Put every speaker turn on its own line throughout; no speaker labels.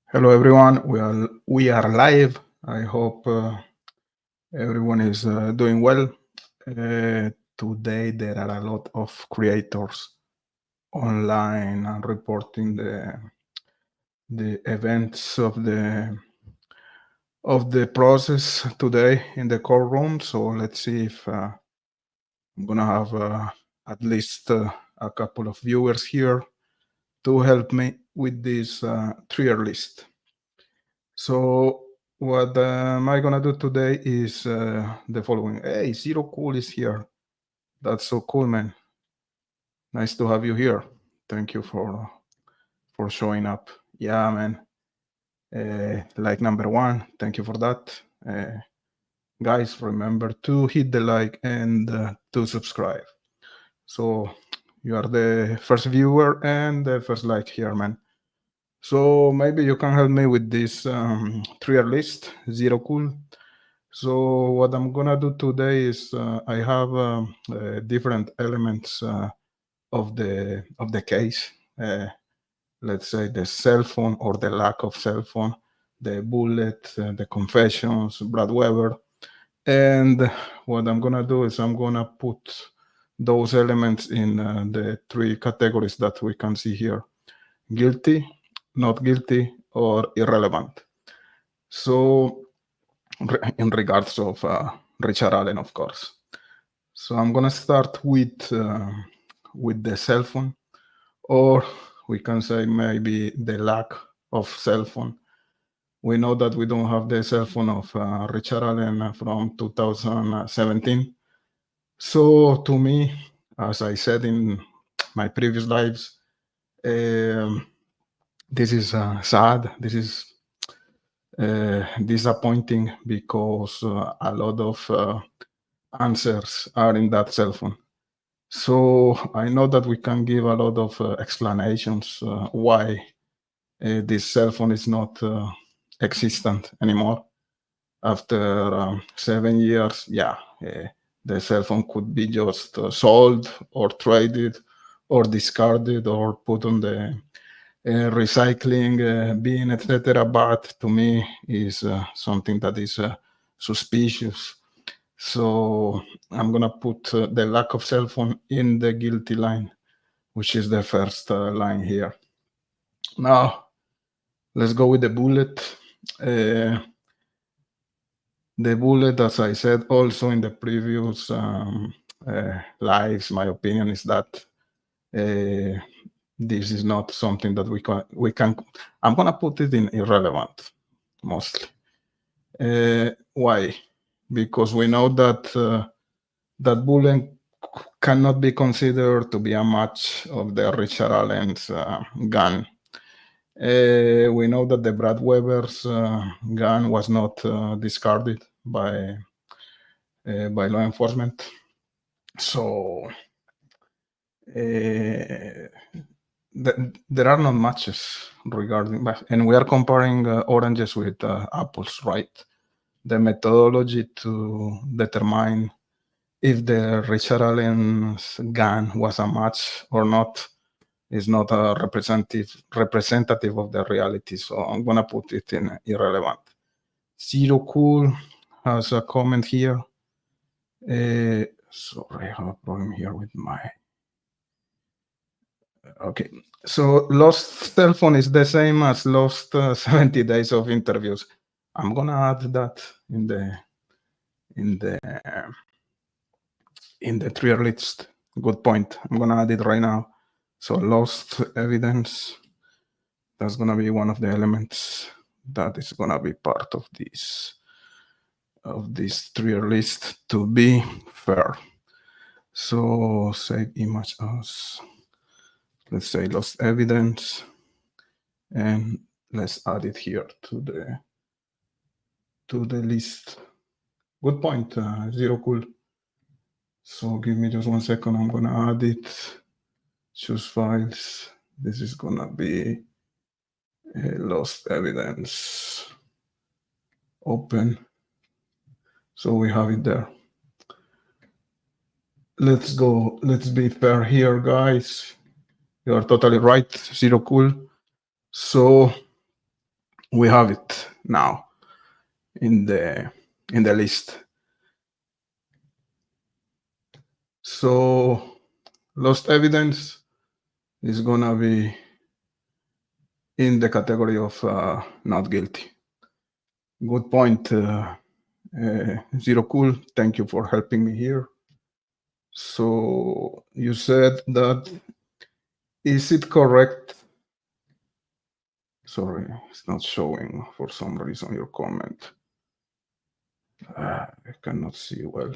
Hello everyone. We are live. I hope everyone is doing well. Today there are a lot of creators online and reporting the events of the process today in the courtroom. So let's see if I'm gonna have at least a couple of viewers here to help me with this tier list. So what am I gonna do today is the following. Hey, Zero Cool is here. That's so cool, man. Nice to have you here. Thank you for showing up. Yeah, man. Like number one. Thank you for that. Guys, remember to hit the like and to subscribe. So you are the first viewer and the first like here, man. So maybe you can help me with this tier list, Zero Cool. So what I'm gonna do today is I have different elements of the case. Let's say the cell phone or the lack of cell phone, the bullet, the confessions, Brad Weber, and what I'm gonna do is I'm gonna put those elements in the three categories that we can see here: guilty, not guilty, or irrelevant. So in regards of Richard Allen, of course. So I'm gonna start with the cell phone, or we can say maybe the lack of cell phone. We know that we don't have the cell phone of Richard Allen from 2017. So to me, as I said in my previous lives, this is sad. This is disappointing because a lot of answers are in that cell phone. So I know that we can give a lot of explanations why this cell phone is not existent anymore. After 7 years, yeah, the cell phone could be just sold or traded or discarded or put on the recycling bin, etc. But to me, is something that is suspicious. So I'm gonna put the lack of cell phone in the guilty line, which is the first line here. Now let's go with the bullet. The bullet, as I said also in the previous lives, my opinion is that this is not something that we can. I'm gonna put it in irrelevant mostly. Why? Because we know that bullet cannot be considered to be a match of the Richard Allen's gun. We know that the Brad Weber's gun was not discarded by law enforcement. So there are not matches regarding, and we are comparing oranges with apples, right? The methodology to determine if the Richard Allen's gun was a match or not is not a representative of the reality. So I'm gonna put it in irrelevant. Zero Cool has a comment here. Sorry, I have a problem here with my. Okay, so lost cell phone is the same as lost 70 days of interviews. I'm gonna add that in the tier list. Good point. I'm gonna add it right now. So lost evidence. That's gonna be one of the elements that is gonna be part of this tier list to be fair. So save image as, let's say, lost evidence, and let's add it here to the list. Good point, Zero Cool. So give me just 1 second. I'm gonna add it. Choose files. This is gonna be lost evidence. Open. So we have it there. Let's go. Let's be fair here, guys. You are totally right. Zero Cool. So we have it now in the list. So lost evidence is gonna be in the category of not guilty. Good point, Zero Cool. Thank you for helping me here. So you said that, is it correct? Sorry, it's not showing for some reason your comment. I cannot see well.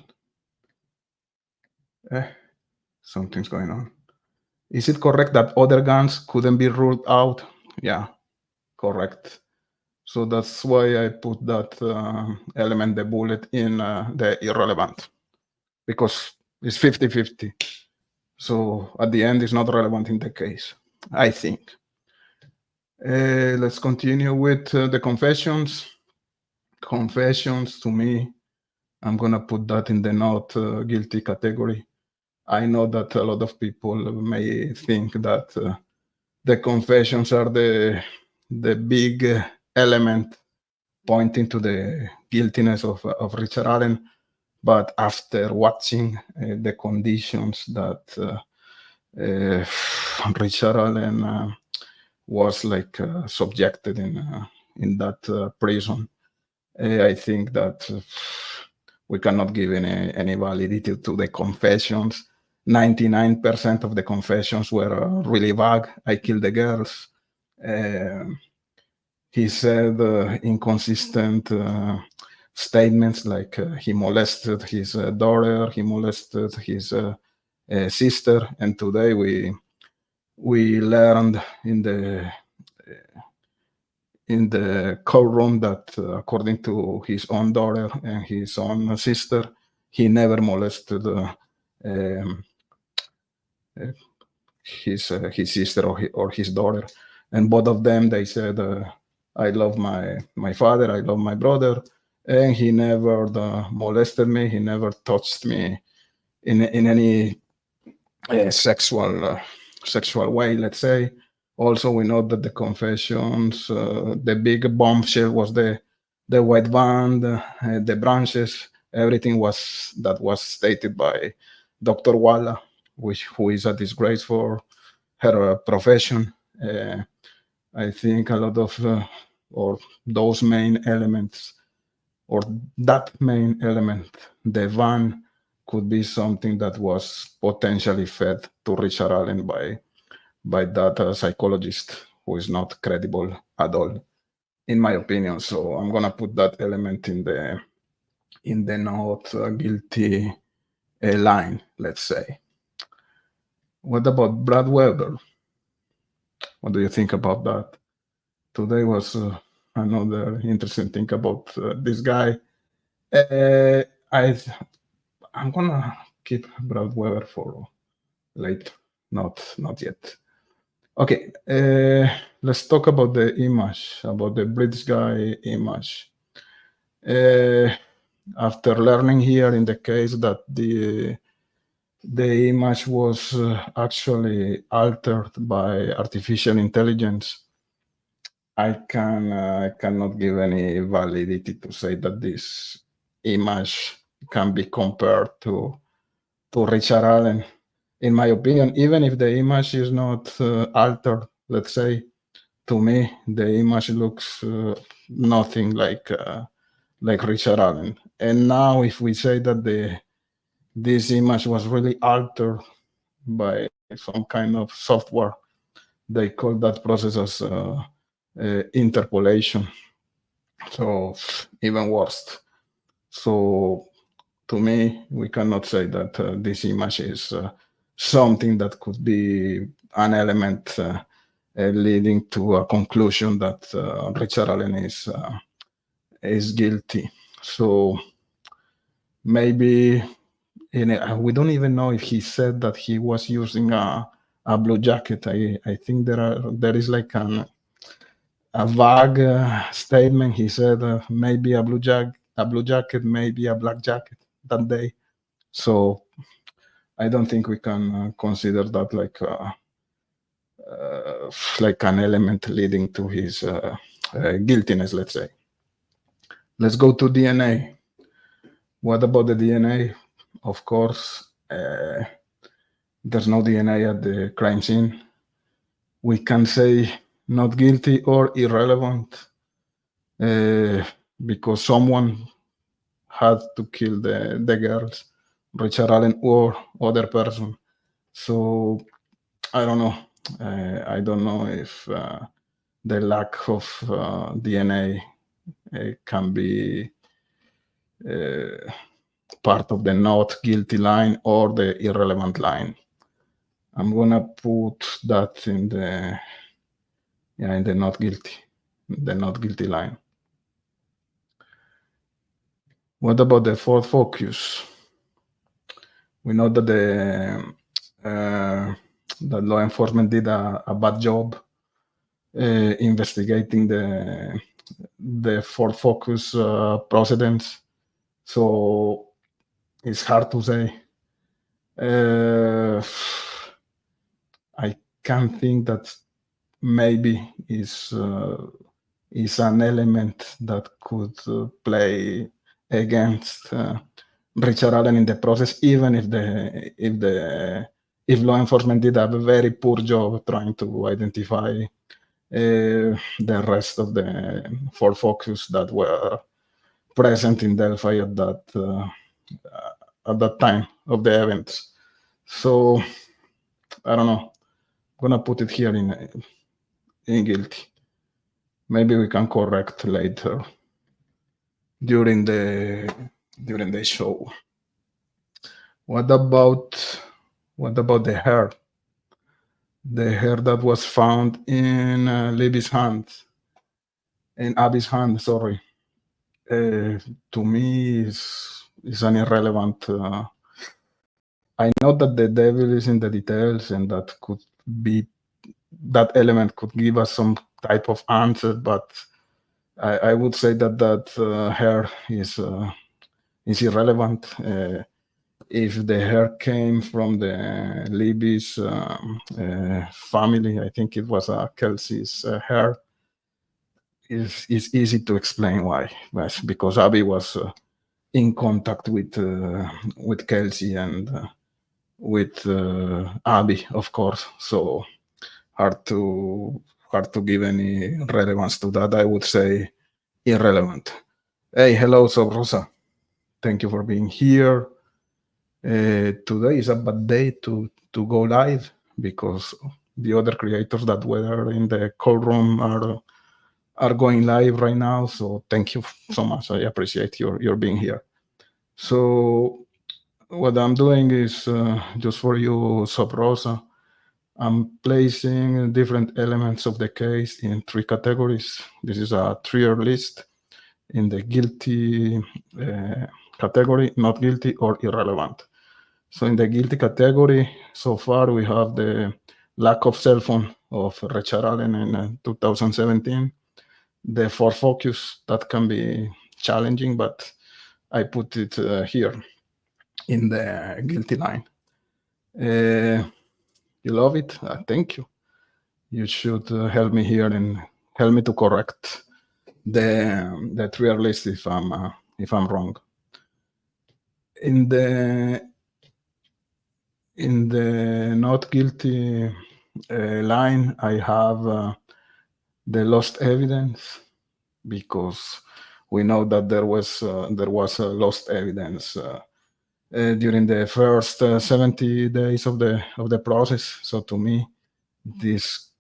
Something's going on. Is it correct that other guns couldn't be ruled out? Yeah, correct. So that's why I put that element, the bullet, in the irrelevant, because it's 50-50. So at the end, it's not relevant in the case, I think. Let's continue with the confessions. Confessions, to me, I'm gonna put that in the not guilty category. I know that a lot of people may think that the confessions are the big element pointing to the guiltiness of Richard Allen, but after watching the conditions that Richard Allen was like subjected in that prison, I think that we cannot give any validity to the confessions. 99% of the confessions were really vague. I killed the girls. He said inconsistent statements like he molested his daughter, he molested his sister, and today we learned in the courtroom that according to his own daughter and his own sister, he never molested his sister or his daughter. And both of them, they said, I love my father, I love my brother, and he never molested me, he never touched me in any sexual way, let's say. Also, we know that the confessions, the big bombshell was the white van, the branches, everything was stated by Dr. Walla, who is a disgrace for her profession. I think a lot of or those main elements, or that main element, the van, could be something that was potentially fed to Richard Allen by that psychologist who is not credible at all, in my opinion. So I'm gonna put that element in the not guilty line, let's say. What about Brad Weber? What do you think about that? Today was another interesting thing about this guy. I'm gonna keep Brad Weber for later, not yet. Okay, let's talk about the image, about the British guy image. After learning here in the case that the image was actually altered by artificial intelligence, I cannot give any validity to say that this image can be compared to Richard Allen. In my opinion, even if the image is not altered, let's say, to me, the image looks nothing like Richard Allen. And now, if we say that this image was really altered by some kind of software, they call that process as interpolation. So even worse. So to me, we cannot say that this image is something that could be an element leading to a conclusion that Richard Allen is guilty. So maybe we don't even know if he said that he was using a blue jacket. I think there is like a vague statement. He said maybe a blue jacket, maybe a black jacket that day. So I don't think we can consider that like an element leading to his guiltiness, let's say. Let's go to DNA. What about the DNA? Of course, there's no DNA at the crime scene. We can say not guilty or irrelevant because someone had to kill the girls, Richard Allen or other person. So I don't know. I don't know if the lack of DNA can be part of the not guilty line or the irrelevant line. I'm gonna put that in the not guilty line. What about the fourth focus? We know that that law enforcement did a bad job investigating the fourth focus precedents. So it's hard to say. I can think that maybe is an element that could play against Richard Allen in the process, even if law enforcement did a very poor job trying to identify the rest of the four focus that were present in Delphi at that time of the events. So I don't know. I'm gonna put it here in guilty. Maybe we can correct later during the show. What about the hair? The hair that was found in Libby's hand, in Abby's hand. Sorry. To me, is an irrelevant. I know that the devil is in the details, and that element could give us some type of answer, but I would say that hair is irrelevant. If the hair came from the Libby's family, I think it was Kelsey's hair. It's easy to explain why. Yes, because Abby was in contact with Kelsey and with Abby, of course. So hard to give any relevance to that. I would say irrelevant. Hey, hello, Rosa. Thank you for being here. Today is a bad day to go live because the other creators that were in the call room are going live right now. So thank you so much. I appreciate your being here. So what I'm doing is just for you, Rosa, I'm placing different elements of the case in three categories. This is a tier list in the guilty category, not guilty or irrelevant. So in the guilty category, so far we have the lack of cell phone of Richard Allen in 2017. The four focus, that can be challenging, but I put it here in the guilty line. You love it? Thank you. You should help me here and help me to correct the tier list if I'm wrong. In the not guilty line, I have the lost evidence, because we know that there was lost evidence during the first 70 days of the process. So to me, this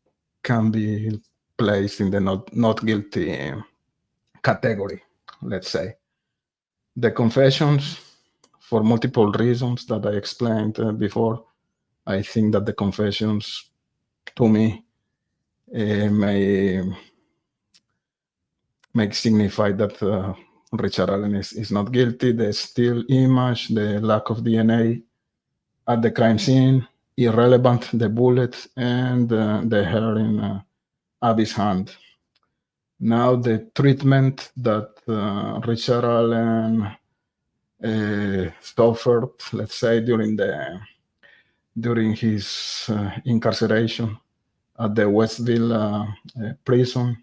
can be placed in the not guilty category, let's say. The confessions, for multiple reasons that I explained before, I think that the confessions, to me, may signify that Richard Allen is not guilty. The still image, the lack of DNA at the crime scene, irrelevant, the bullet, and the hair in Abby's hand. Now the treatment that Richard Allen suffered, let's say, during his incarceration at the Westville prison,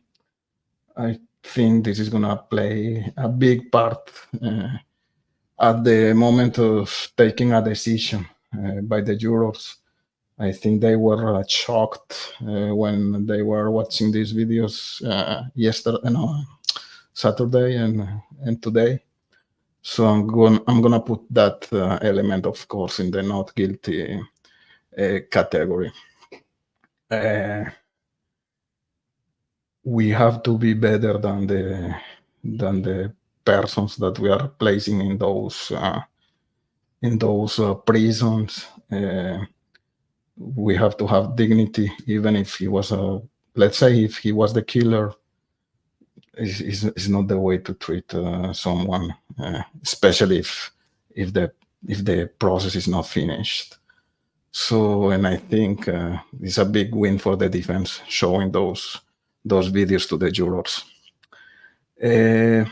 I think this is gonna play a big part at the moment of taking a decision by the jurors. I think they were shocked when they were watching these videos yesterday, no, Saturday and today. So I'm gonna put that element, of course, in the not guilty category. We have to be better than the persons that we are placing in those prisons. We have to have dignity, even if he was let's say if he was the killer. Is not the way to treat someone, especially if the process is not finished. So, and I think it's a big win for the defense showing those videos to the jurors. The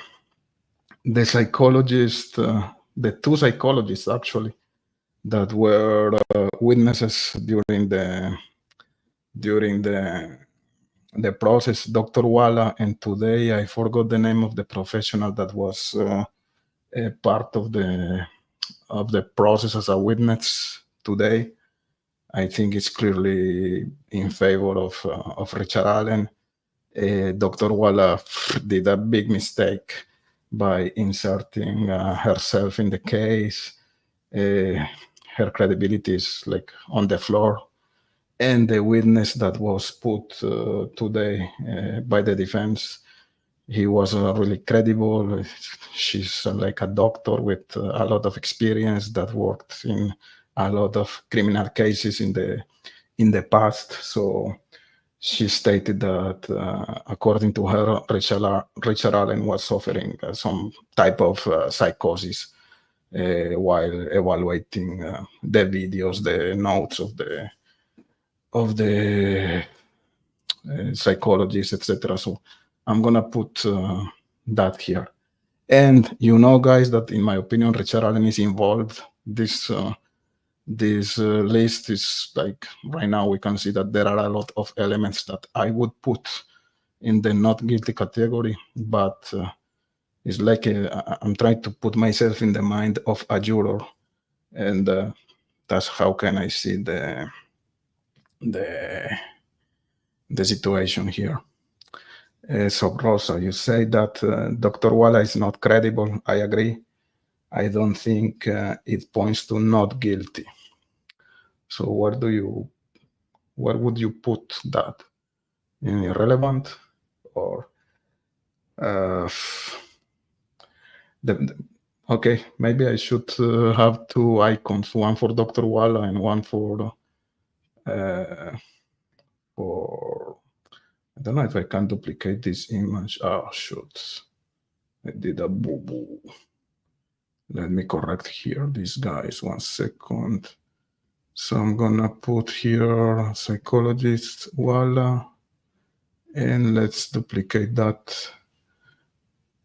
psychologist, the two psychologists actually, that were witnesses during the process, Dr. Walla, and today I forgot the name of the professional that was a part of the process as a witness today. I think it's clearly in favor of Richard Allen. Dr. Walla did a big mistake by inserting herself in the case. Her credibility is like on the floor. And the witness that was put today by the defense, he was really credible. She's like a doctor with a lot of experience that worked in a lot of criminal cases in the past. So she stated that according to her, Richard Allen was suffering some type of psychosis while evaluating the videos, the notes of the psychologists, etc. So I'm gonna put that here. And guys, that in my opinion, Richard Allen is involved. This list is like, right now we can see that there are a lot of elements that I would put in the not guilty category, but it's like I'm trying to put myself in the mind of a juror, and that's how can I see the situation here. So Rosa, you say that Dr. Walla is not credible. I agree. I don't think it points to not guilty. So where would you put that? In irrelevant, or okay, maybe I should have two icons, one for Dr. Walla and one for I don't know if I can duplicate this image. Oh, shoot. I did a boo-boo. Let me correct here these guys, 1 second. So I'm gonna put here psychologist Walla, and let's duplicate that.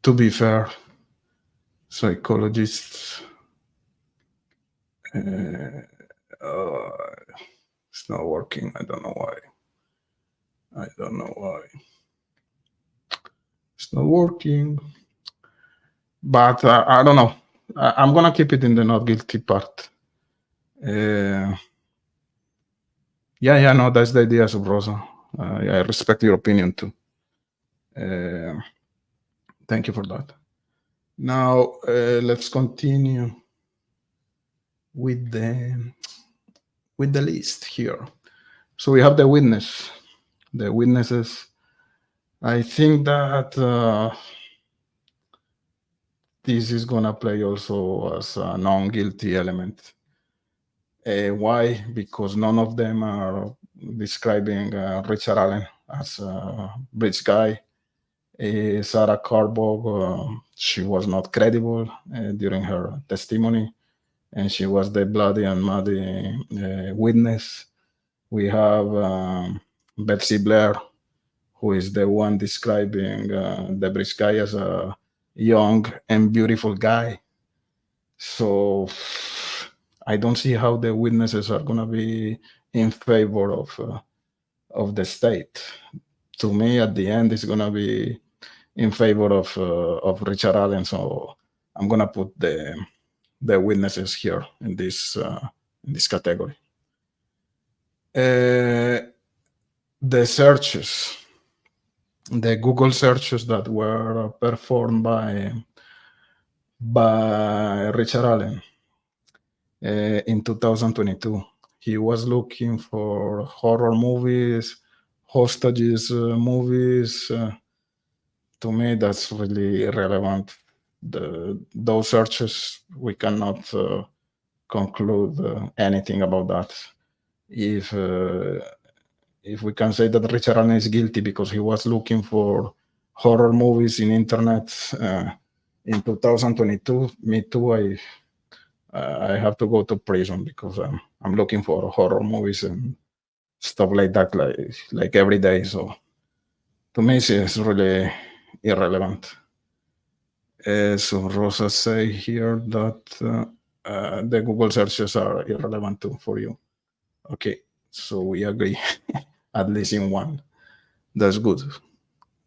To be fair, psychologists, it's not working. I don't know why. It's not working. But I don't know. I'm gonna keep it in the not guilty part. Yeah, no, that's the idea, Subrosa. I respect your opinion too. Thank you for that. Now let's continue with the list here. So we have the witnesses. I think that this is gonna play also as a non-guilty element. Why? Because none of them are describing Richard Allen as a rich guy. Sarah Carbog, she was not credible during her testimony, and she was the bloody and muddy witness. We have Betsy Blair, who is the one describing the rich guy as a young and beautiful guy. So I don't see how the witnesses are gonna be in favor of the state. To me, at the end, it's gonna be in favor of Richard Allen. So I'm gonna put the witnesses here in this category. The searches, the Google searches that were performed by Richard Allen in 2022. He was looking for horror movies, hostages movies. To me, that's really irrelevant. Those searches, we cannot conclude anything about that. If we can say that Richard Allen is guilty because he was looking for horror movies in internet in 2022, me too. I have to go to prison because I'm looking for horror movies and stuff like that, like every day. So to me, it's really irrelevant. So Rosa say here that the Google searches are irrelevant too for you. Okay, so we agree at least in one. That's good.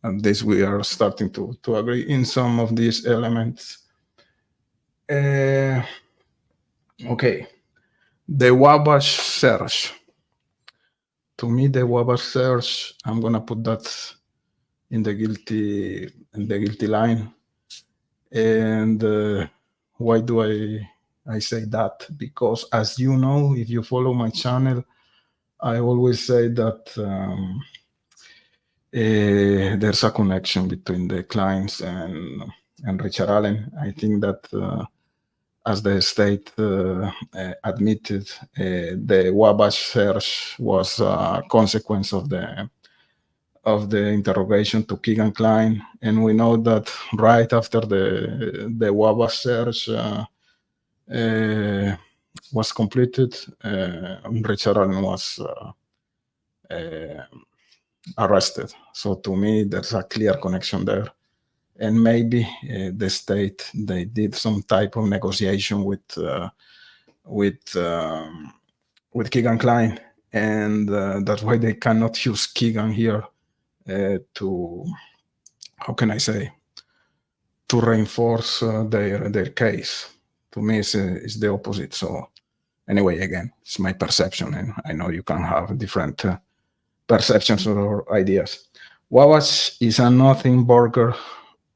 At least we are starting to agree in some of these elements. Okay, the Wabash search. To me, the Wabash search, I'm gonna put that in the guilty line. And why do I say that? Because as you know, if you follow my channel, I always say that there's a connection between the Kleins and Richard Allen. I think that as the state admitted, the Wabash search was a consequence of the interrogation to Keegan Klein, and we know that right after the Wabash search was completed, Richard Allen was arrested. So to me, there's a clear connection there. And maybe the state, they did some type of negotiation with Keegan Klein, and that's why they cannot use Keegan here to, how can I say, to reinforce their case. To me, it's the opposite. So anyway, again, it's my perception, and I know you can have different perceptions or ideas. Wabash is a nothing burger,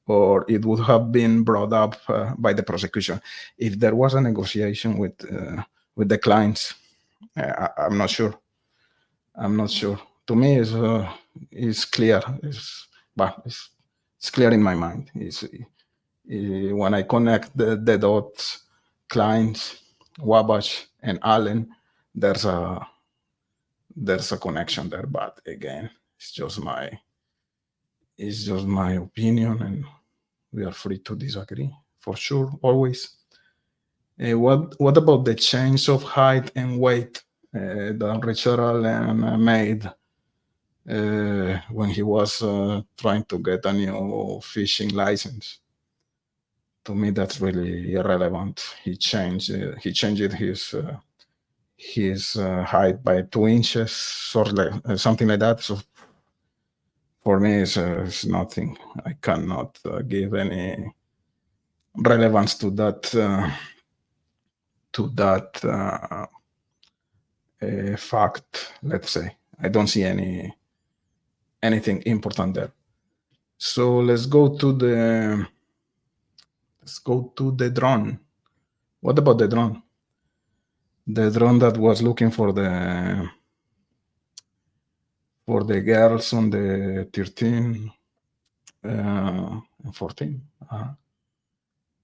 or it would have been brought up by the prosecution if there was a negotiation with the clients. I'm not sure. To me, it's clear. It's clear in my mind. When I connect the dots, clients, Wabash, and Allen, there's a connection there. But again, it's just my opinion, and we are free to disagree, for sure, always. What about the change of height and weight that Richard Allen made when he was trying to get a new fishing license? To me, that's really irrelevant. He changed his height by 2 inches, or something like that. So for me, it's nothing. I cannot give any relevance to that fact. Let's say I don't see anything important there. So let's go to the drone. What about the drone? The drone that was looking for the girls on the 13 and 14.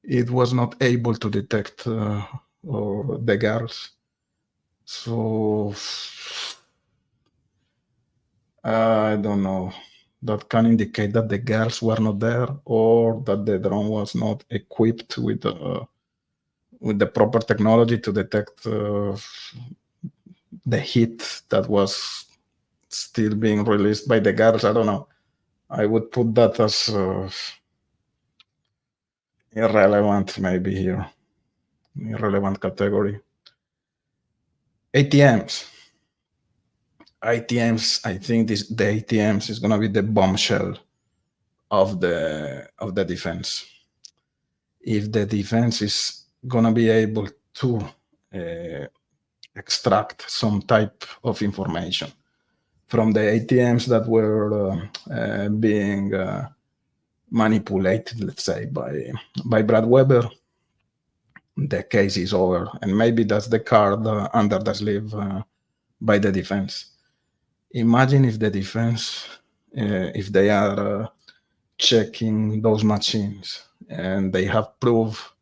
It was not able to detect the girls. So I don't know. That can indicate that the girls were not there, or that the drone was not equipped with the proper technology to detect the heat that was still being released by the girls. I don't know. I would put that as irrelevant, maybe here. Irrelevant category. ATMs. I think the ATMs is gonna be the bombshell of the defense. If the defense is gonna be able to extract some type of information from the ATMs that were being manipulated, let's say, by Brad Weber, the case is over. And maybe that's the card under the sleeve by the defense. Imagine if the defense, if they are checking those machines and they have proof,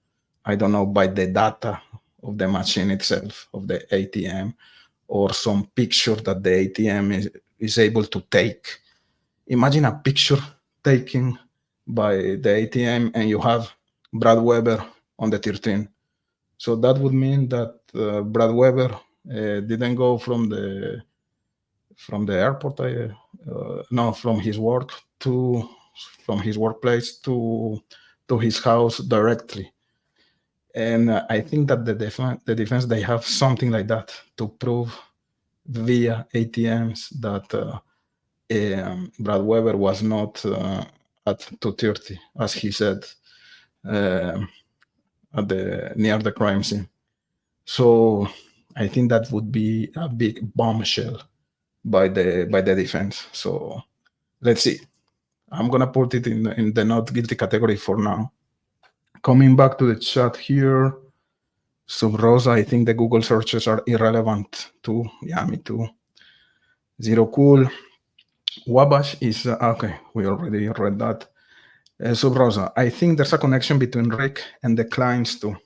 I don't know, by the data of the machine itself, of the ATM, or some picture that the ATM is able to take. Imagine a picture taken by the ATM and you have Brad Weber on the 13. So that would mean that Brad Weber didn't go from the airport, no, from his workplace to his house directly. And I think that the defense, they have something like that to prove via ATMs that Brad Weber was not at 2:30, as he said, near the crime scene. So I think that would be a big bombshell by the defense. So let's see. I'm gonna put it in the not guilty category for now. Coming back to the chat here, Sub Rosa, I think the Google searches are irrelevant too. Yeah, me too. Zero Cool. Wabash is okay. We already read that. Sub Rosa, I think there's a connection between Rick and the Kleins too.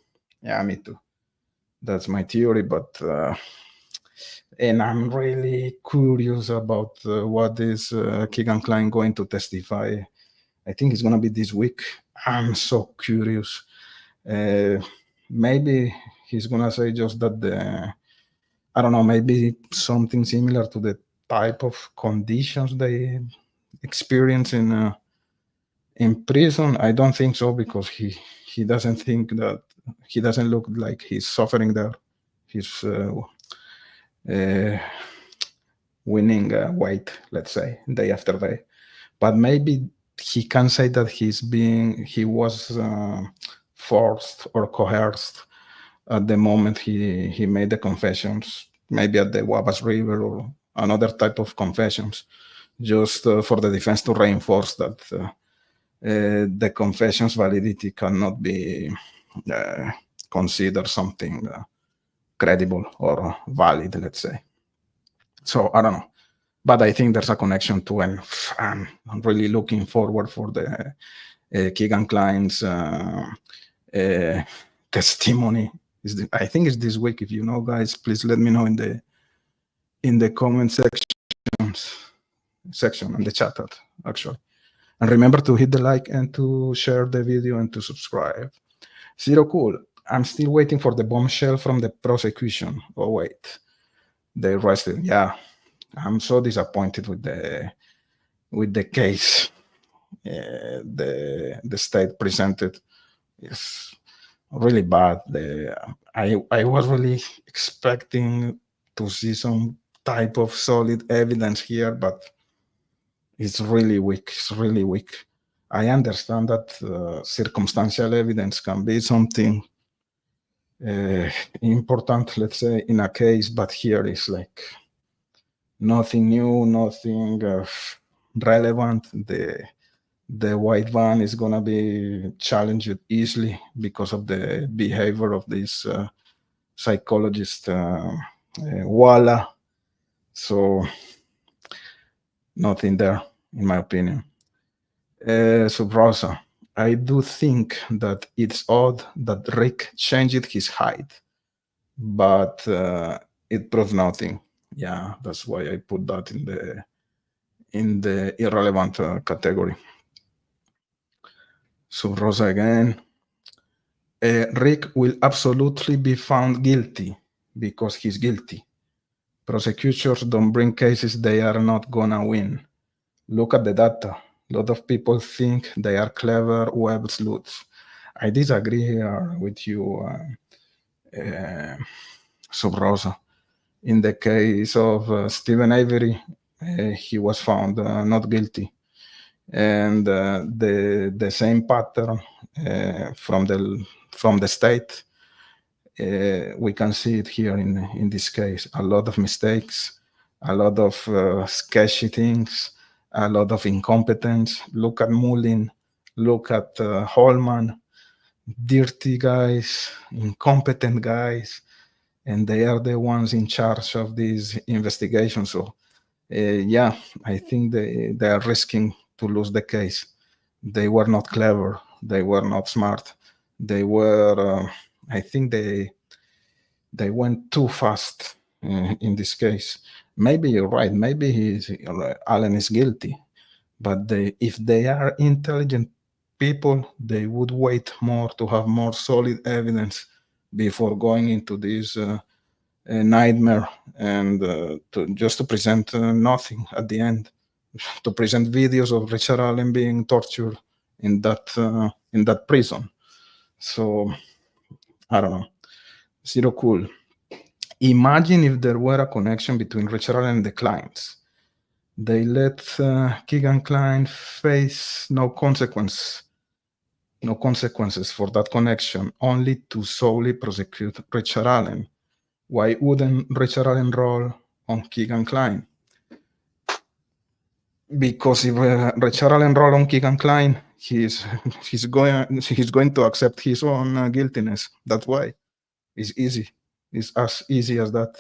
Yeah, me too. That's my theory, but and I'm really curious about what is Keegan Klein going to testify. I think it's gonna be this week. I'm so curious. Maybe he's gonna say just that I don't know, maybe something similar to the type of conditions they experience in prison. I don't think so, because he doesn't think that, he doesn't look like he's suffering there. He's winning weight, let's say, day after day. But maybe he can say that he was forced or coerced at the moment he made the confessions, maybe at the Wabash River or another type of confessions, just for the defense to reinforce that the confession's validity cannot be considered something credible or valid, let's say. So I don't know, but I think there's a connection too, and I'm really looking forward for the Keegan Klein's testimony. I think it's this week. If you know, guys, please let me know in the comment section in the chat, actually. And remember to hit the like and to share the video and to subscribe. Zero Cool. I'm still waiting for the bombshell from the prosecution. Oh wait, they arrested. Yeah, I'm so disappointed with the case the state presented. It's really bad. I was really expecting to see some type of solid evidence here, but it's really weak. It's really weak. I understand that circumstantial evidence can be something important, let's say, in a case, but here is like nothing new, nothing relevant. The white van is gonna be challenged easily because of the behavior of this psychologist Walla. So nothing there, in my opinion. So Rosa, I do think that it's odd that Rick changed his height, but it proves nothing. Yeah, that's why I put that in the irrelevant category. So Rosa again. Rick will absolutely be found guilty because he's guilty. Prosecutors don't bring cases they are not gonna win. Look at the data. A lot of people think they are clever web sleuths. I disagree here with you, Subrosa. In the case of Stephen Avery, he was found not guilty. and the same pattern from the state. We can see it here in this case. A lot of mistakes, a lot of sketchy things, a lot of incompetence. Look at Mullin, look at Holman, dirty guys, incompetent guys, and they are the ones in charge of these investigations. So, yeah, I think they are risking to lose the case. They were not clever. They were not smart. They were, I think they went too fast in this case. Maybe you're right. Maybe Allen is guilty, but if they are intelligent people, they would wait more to have more solid evidence before going into this nightmare and just to present nothing at the end, to present videos of Richard Allen being tortured in that prison. So I don't know. Zero cool. Imagine if there were a connection between Richard Allen and the Kleins. They let Keegan Klein face no consequences for that connection, only to solely prosecute Richard Allen. Why wouldn't Richard Allen roll on Keegan Klein? Because if Richard Allen roll on Keegan Klein, he's going to accept his own guiltiness. That's why. It's easy. It's as easy as that.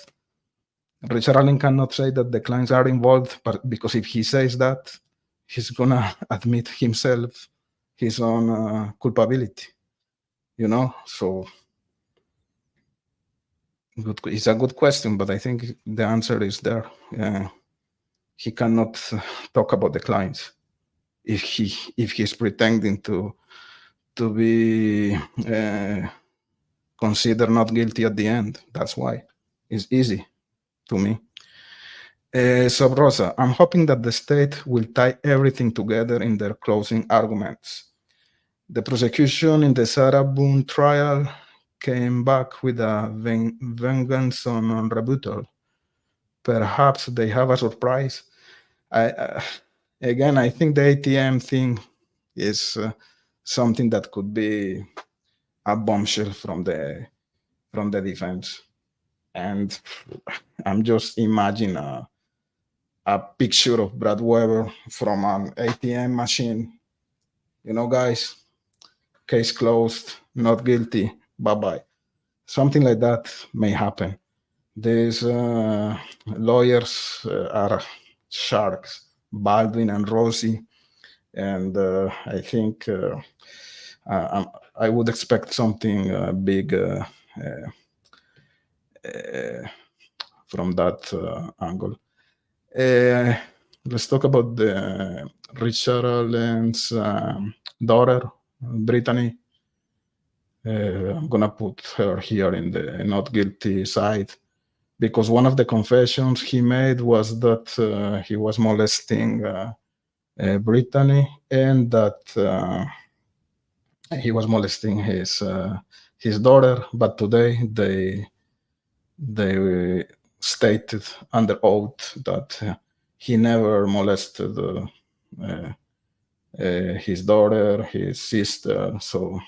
Richard Allen cannot say that the Kleins are involved, but because if he says that, he's gonna admit himself his own culpability. So good. It's a good question, but I think the answer is there. He cannot talk about the Kleins if he's pretending to be considered not guilty at the end. That's why it's easy to me. Sub Rosa, I'm hoping that the state will tie everything together in their closing arguments. The prosecution in the Sarah Boone trial came back with a vengeance on rebuttal. Perhaps they have a surprise. Again, I think the ATM thing is something that could be a bombshell from the defense, and I'm just imagining a picture of Brad Weber from an ATM machine. Guys, case closed, not guilty, bye-bye. Something like that may happen. These lawyers are sharks, Baldwin and Rossi, and I think I would expect something big from that angle. Let's talk about the Richard Allen's daughter, Brittany. I'm gonna put her here in the not guilty side because one of the confessions he made was that he was molesting Brittany and that he was molesting his daughter. But today they stated under oath that he never molested his daughter, his sister. So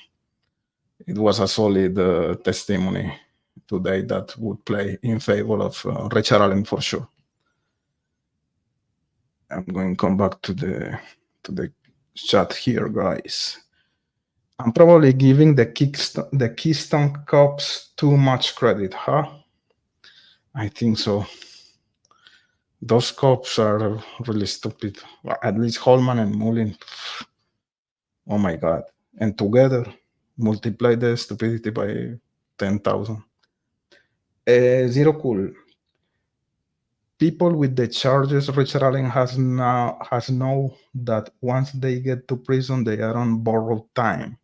it was a solid testimony today that would play in favor of Richard Allen for sure. I'm going to come back to the chat here, guys. I'm probably giving the Keystone cops too much credit, huh? I think so. Those cops are really stupid. At least Holman and Mullin. Oh my God. And together, multiply the stupidity by 10,000. Zero cool. People with the charges Richard Allen has know that once they get to prison, they are on borrowed time.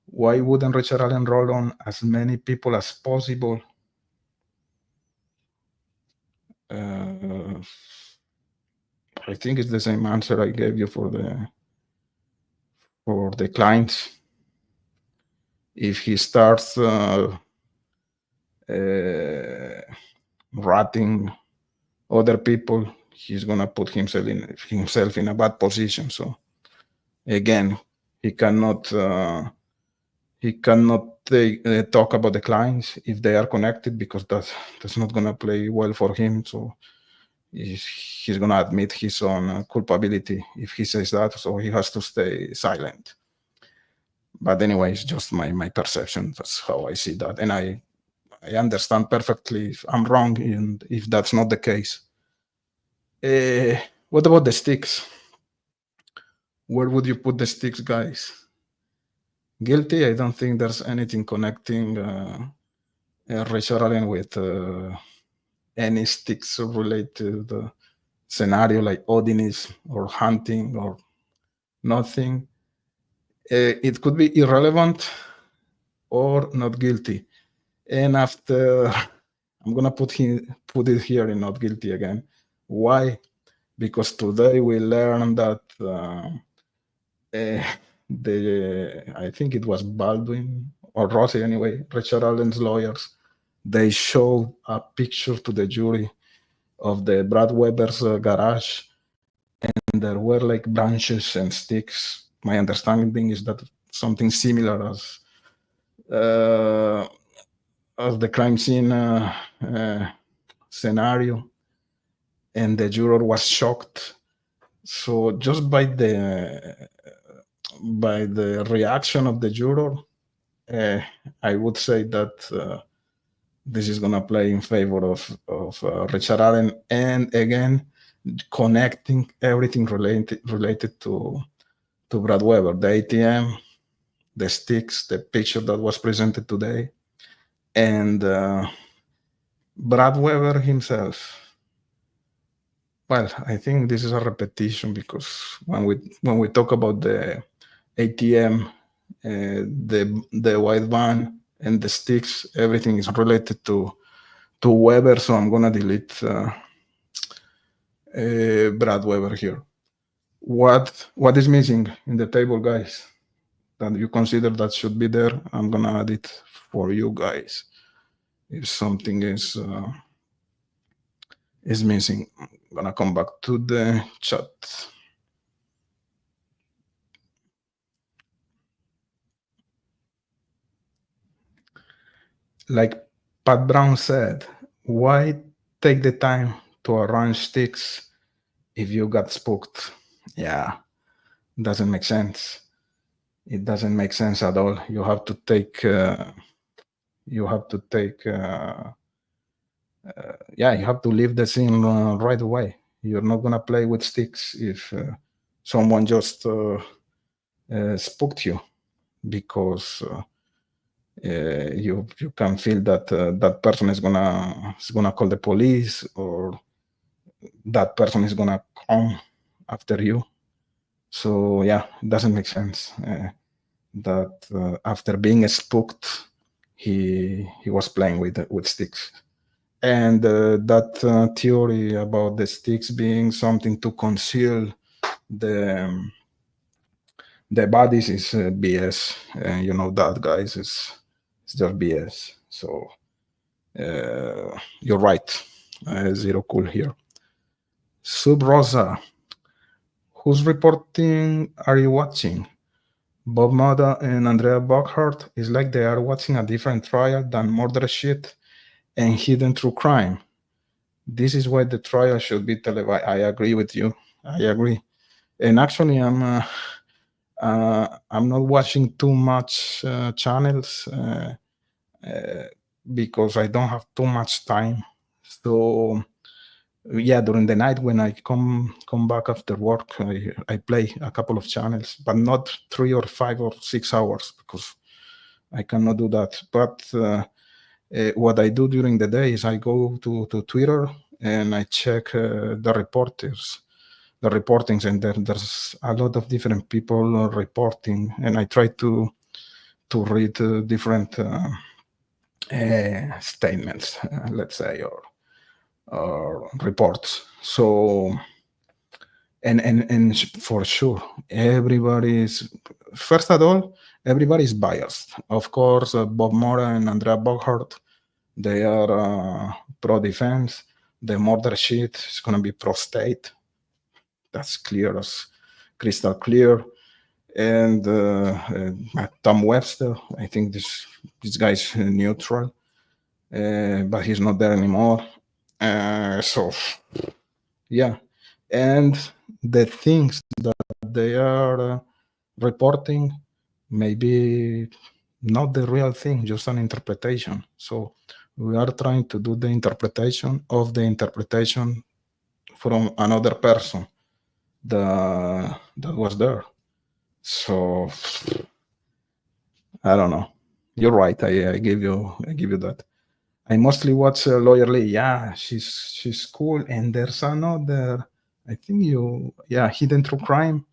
Why wouldn't Richard Allen roll on as many people as possible? I think it's the same answer I gave you for the clients. If he starts ratting other people, he's gonna put himself in a bad position. So Again, he cannot talk about the clients if they are connected, because that's not gonna play well for him. So he's gonna admit his own culpability if he says that. So he has to stay silent. But anyway, it's just my perception. That's how I see that, and I understand perfectly if I'm wrong and if that's not the case. What about the sticks? Where would you put the sticks, guys? Guilty? I don't think there's anything connecting Richard Allen with any sticks related scenario like Odinism or hunting or nothing. It could be irrelevant or not guilty. And after, I'm gonna put it here in not guilty again. Why? Because today we learned that I think it was Baldwin or Rossi anyway, Richard Allen's lawyers, they showed a picture to the jury of the Brad Weber's garage, and there were like branches and sticks. My understanding is that something similar as the crime scene scenario, and the juror was shocked. So just by the reaction of the juror, I would say that this is gonna play in favor of Richard Allen, and again connecting everything related to Brad Weber, the ATM, the sticks, the picture that was presented today, and Brad Weber himself. Well, I think this is a repetition, because when we talk about the ATM, the white van and the sticks, everything is related to Weber. So I'm gonna delete Brad Weber here. What is missing in the table, guys, that you consider that should be there? I'm gonna add it for you guys. If something is missing, I'm gonna come back to the chat. Like Pat Brown said, why take the time to arrange sticks if you got spooked? Yeah, doesn't make sense. It doesn't make sense at all. You have to take you have to leave the scene right away. You're not gonna play with sticks if someone just spooked you, because you can feel that that person is gonna call the police, or that person is gonna come after you. So yeah, it doesn't make sense that after being spooked, he was playing with sticks. And that theory about the sticks being something to conceal the bodies is BS. And you know that, guys, it's just BS. So you're right. Zero cool here. Sub Rosa, whose reporting are you watching? Bob Moda and Andrea Bockhart? Is like they are watching a different trial than murder shit and hidden true crime. This is why the trial should be televised. I agree with you. I agree. And actually, I'm not watching too much channels because I don't have too much time. So yeah, during the night when I come back after work, I play a couple of channels, but not 3 or 5 or 6 hours, because I cannot do that. But what I do during the day is I go to Twitter and I check the reportings, and there's a lot of different people reporting, and I try to read different statements, let's say, or reports. So and for sure, everybody's biased. Of course, Bob Mora and Andrea Bockhart, they are pro-defense. The murder sheet is going to be pro-state. That's clear as crystal clear. And Tom Webster, I think this guy's neutral, but he's not there anymore. So yeah, and the things that they are reporting maybe not the real thing, just an interpretation. So we are trying to do the interpretation of the interpretation from another person that was there. So I don't know. You're right. I give you that. I mostly watch Lawyer Lee. Yeah, she's cool. And there's another. I think Hidden True Crime.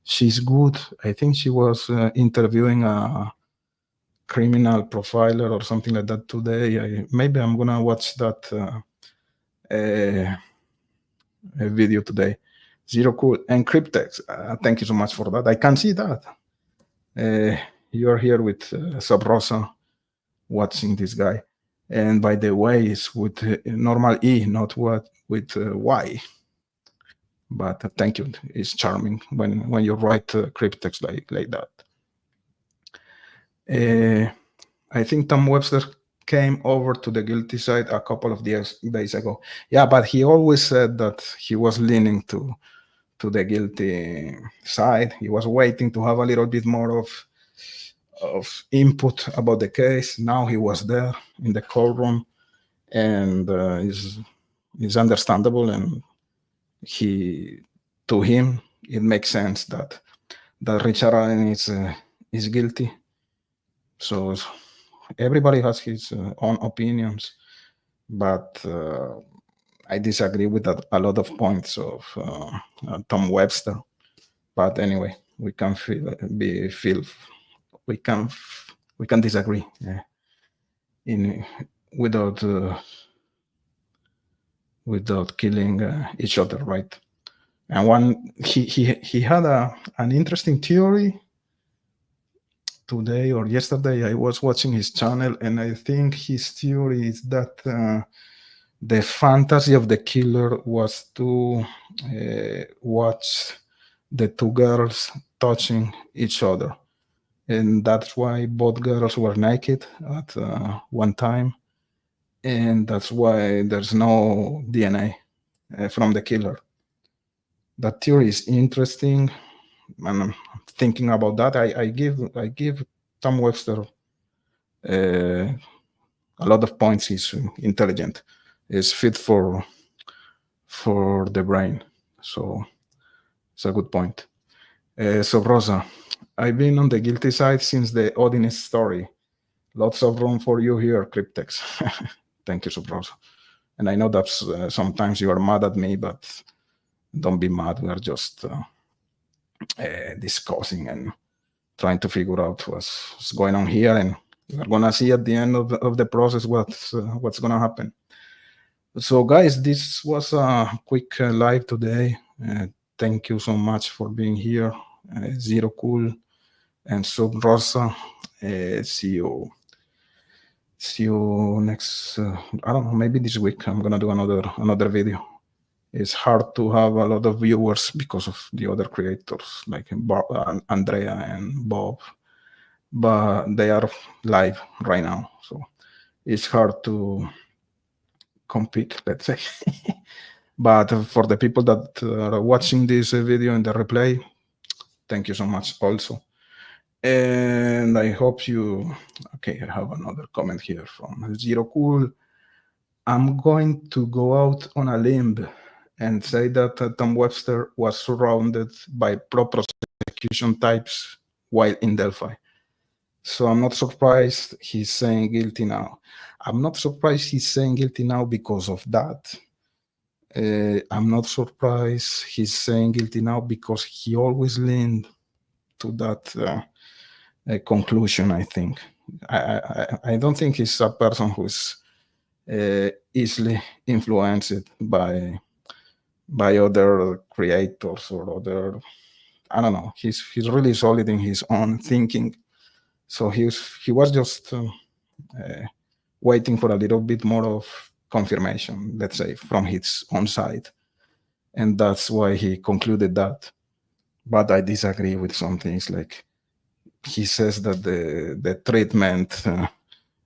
She's good. I think she was interviewing a criminal profiler or something like that today. Maybe I'm gonna watch that video today. Zero Cool and Cryptex. Thank you so much for that. I can see that. You're here with Sub Rosa watching this guy. And by the way, it's with normal E, not with Y. But thank you. It's charming when you write cryptex like that. I think Tom Webster came over to the guilty side a couple of days ago. Yeah, but he always said that he was leaning to the guilty side. He was waiting to have a little bit more of input about the case. Now he was there in the courtroom, and it's understandable. And to him, it makes sense that Richard Allen is guilty. So everybody has his own opinions, but I disagree with a lot of points of Tom Webster. But anyway, we can we can disagree without killing each other, right? And he had an interesting theory today or yesterday. I was watching his channel, and I think his theory is that the fantasy of the killer was to watch the two girls touching each other, and that's why both girls were naked at one time, and that's why there's no DNA from the killer. That theory is interesting, and I'm thinking about that. I give Tom Webster a lot of points. He's intelligent. Is fit for the brain. So it's a good point. So Rosa, I've been on the guilty side since the Odinist story. Lots of room for you here, Cryptex. Thank you, Rosa. And I know that sometimes you are mad at me, but don't be mad. We are just discussing and trying to figure out what's going on here, and we're gonna see at the end of the process what's gonna happen. So guys, this was a quick live today. Thank you so much for being here, Zero Cool and Sub Rosa. See you next. I don't know, maybe this week I'm gonna do another video. It's hard to have a lot of viewers because of the other creators like Andrea and Bob, but they are live right now, so it's hard to compete, let's say. But for the people that are watching this video in the replay, thank you so much also. And I hope you... Okay, I have another comment here from Zero Cool. I'm going to go out on a limb and say that Tom Webster was surrounded by pro-prosecution types while in Delphi. So I'm not surprised he's saying guilty now. I'm not surprised he's saying guilty now because of that. I'm not surprised he's saying guilty now because he always leaned to that conclusion, I think. I don't think he's a person who's easily influenced by other creators or other... I don't know. He's really solid in his own thinking. So he was just waiting for a little bit more of confirmation, let's say, from his own side. And that's why he concluded that. but I disagree with some things. Like he says that the treatment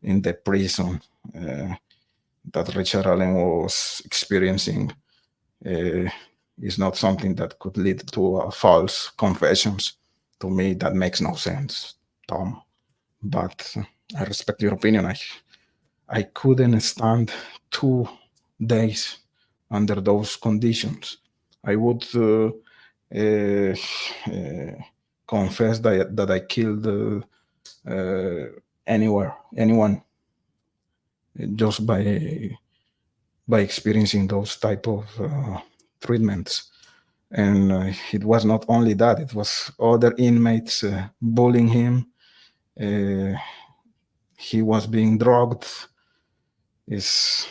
in the prison that Richard Allen was experiencing is not something that could lead to false confessions. To me, that makes no sense, Tom. But I respect your opinion. I couldn't stand 2 days under those conditions. I would uh, confess that I killed anyone, just by experiencing those type of treatments. And it was not only that; it was other inmates bullying him. He was being drugged. Is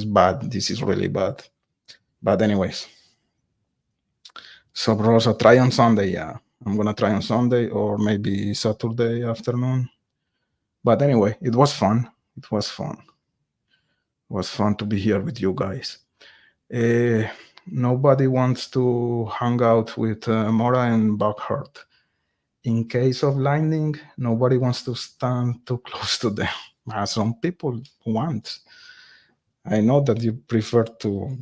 bad. This is really bad. But anyways, so Rosa, try on Sunday. Yeah, I'm gonna try on Sunday or maybe Saturday afternoon. But anyway, it was fun. It was fun. It was fun to be here with you guys. Nobody wants to hang out with Mora and Buckhart. In case of lightning, nobody wants to stand too close to them. Some people want. I know that you prefer to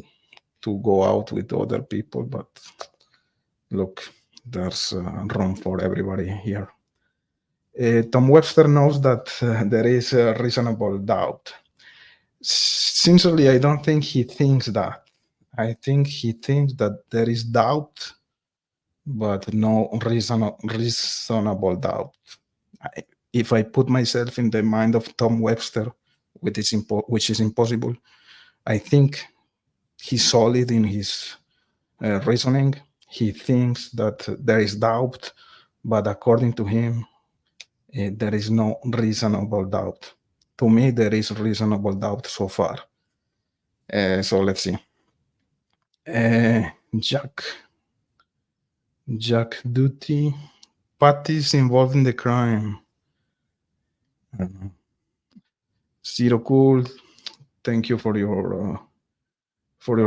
go out with other people, but look, there's room for everybody here. Tom Webster knows that there is a reasonable doubt. Sincerely, I don't think he thinks that. I think he thinks that there is doubt, but no reasonable doubt. If I put myself in the mind of Tom Webster, which is impossible, I think he's solid in his reasoning. He thinks that there is doubt, but according to him, there is no reasonable doubt. To me, there is reasonable doubt so far. So let's see. Jack Duty, parties involved in the crime. I don't know. Zero Cool, thank you for your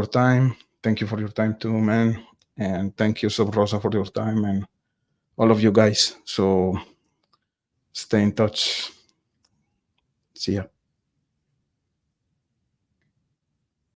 time. Thank you for your time too, man. And thank you, Sub Rosa, for your time, and all of you guys. So stay in touch. See ya.